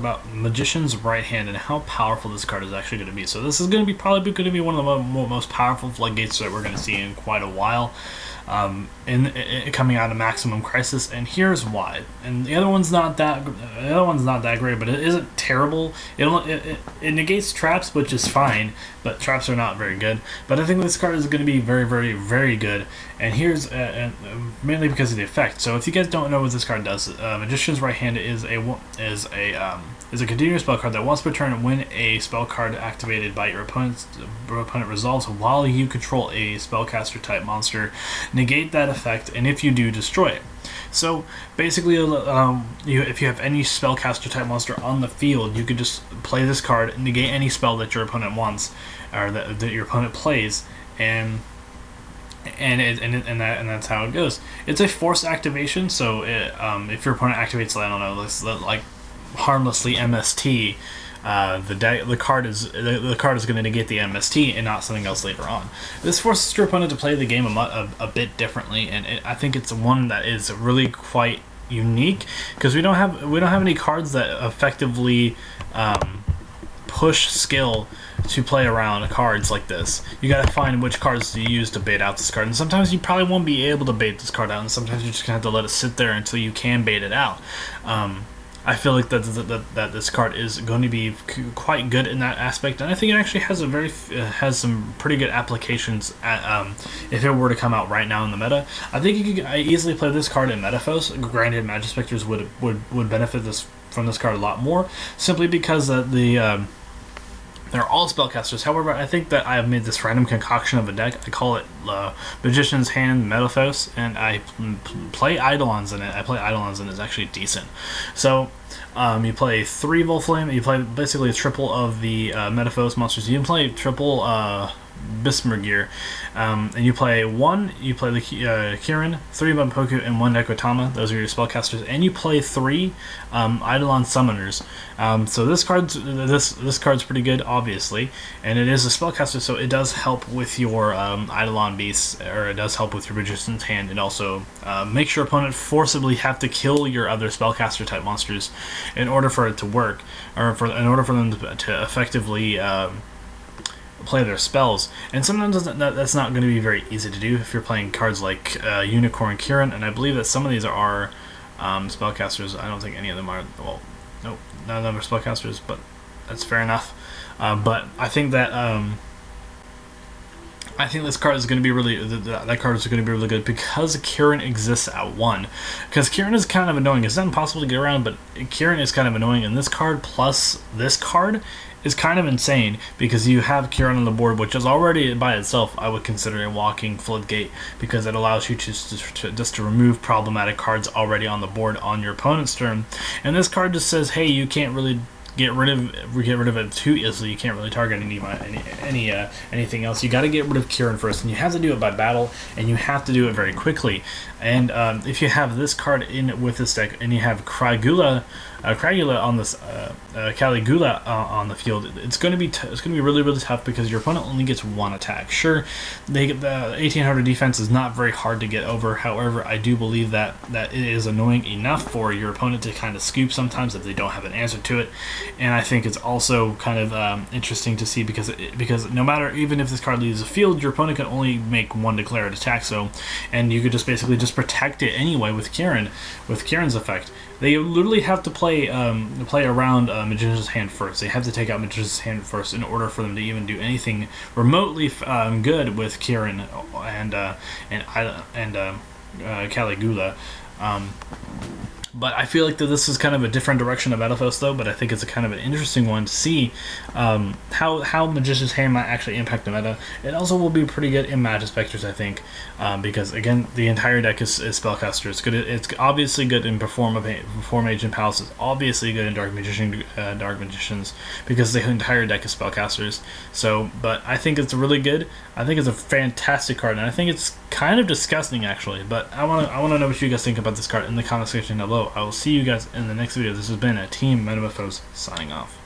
about Magician's Right Hand and how powerful this card is actually going to be. So this is going to be probably going to be one of the most powerful floodgates that we're going to see in quite a while. Coming out of Maximum Crisis, and here's why. And the other one's not that great, but it isn't terrible. It negates traps, which is fine, but traps are not very good. But I think this card is going to be very, very, very good. And here's mainly because of the effect. So if you guys don't know what this card does, Magician's Right Hand is a continuous spell card that once per turn, when a spell card activated by your opponent resolves while you control a spellcaster type monster, negate that effect, and if you do, destroy it. So basically, if you have any spellcaster type monster on the field, you could just play this card and negate any spell that your opponent wants or that your opponent plays, and that's how it goes. It's a forced activation, so if your opponent activates, I don't know, like harmlessly MST, the card is going to negate the MST and not something else later on. This forces your opponent to play the game a bit differently, and I think it's one that is really quite unique because we don't have any cards that effectively push skill to play around cards like this. You gotta find which cards to use to bait out this card, and sometimes you probably won't be able to bait this card out, and sometimes you're just gonna have to let it sit there until you can bait it out. I feel like that this card is going to be quite good in that aspect, and I think it actually has some pretty good applications if it were to come out right now in the meta. I think you could easily play this card in Metaphos. Granted, Majespecters would benefit from this card a lot more, simply because they're all spellcasters. However, I think that I have made this random concoction of a deck. I call it Magician's Hand Metaphos, and I play Eidolons in it. It's actually decent. So you play 3 Volflame. You play basically a triple of the Metaphos monsters. You can play triple Bismargear, and you play the Kirin, 3 Bumpoku, and 1 Nekotama. Those are your spellcasters, and you play 3 Eidolon Summoners. So this card's pretty good, obviously, and it is a spellcaster, so it does help with your Eidolon beasts, or it does help with your Magician's Hand. It also makes your opponent forcibly have to kill your other spellcaster type monsters in order for it to work, or in order for them to effectively play their spells. And sometimes that's not going to be very easy to do if you're playing cards like Unicorn Kirin, and I believe that some of these are spellcasters. I don't think any of them are. Well, nope, none of them are spellcasters, but that's fair enough. But I think that this card is going to be that card is going to be really good because Kirin exists at 1. Because Kirin is kind of annoying. It's not impossible to get around, but Kirin is kind of annoying, and this card plus this card is kind of insane because you have Kirin on the board, which is already by itself I would consider a walking floodgate, because it allows you to remove problematic cards already on the board on your opponent's turn. And this card just says, hey, you can't really get rid of it too easily. You can't really target anything else. You got to get rid of Kirin first, and you have to do it by battle, and you have to do it very quickly. And if you have this card in with this deck, and you have Cragula on this Caligula on the field, it's going to be really, really tough because your opponent only gets 1 attack. Sure, the 1800 defense is not very hard to get over. However, I do believe that it is annoying enough for your opponent to kind of scoop sometimes if they don't have an answer to it. And I think it's also kind of interesting to see because no matter, even if this card leaves the field, your opponent can only make 1 declared attack. So, and you could just basically just protect it anyway with Kirin's effect. They literally have to play around Magician's Hand first. They have to take out Magician's Hand first in order for them to even do anything remotely good with Kirin and Caligula. But I feel like that this is kind of a different direction of Metaphos, though. But I think it's a kind of an interesting one to see how Magician's Hand might actually impact the meta. It also will be pretty good in Majespecters, I think, because again, the entire deck is Spellcaster. It's good. It's obviously good in Perform Agent Palace. It's obviously good in Dark Magicians, because the entire deck is Spellcasters. So, but I think it's really good. I think it's a fantastic card, and I think it's kind of disgusting actually. But I want to know what you guys think about this card in the comment section down below. I will see you guys in the next video. This has been a Team Metamorphose signing off.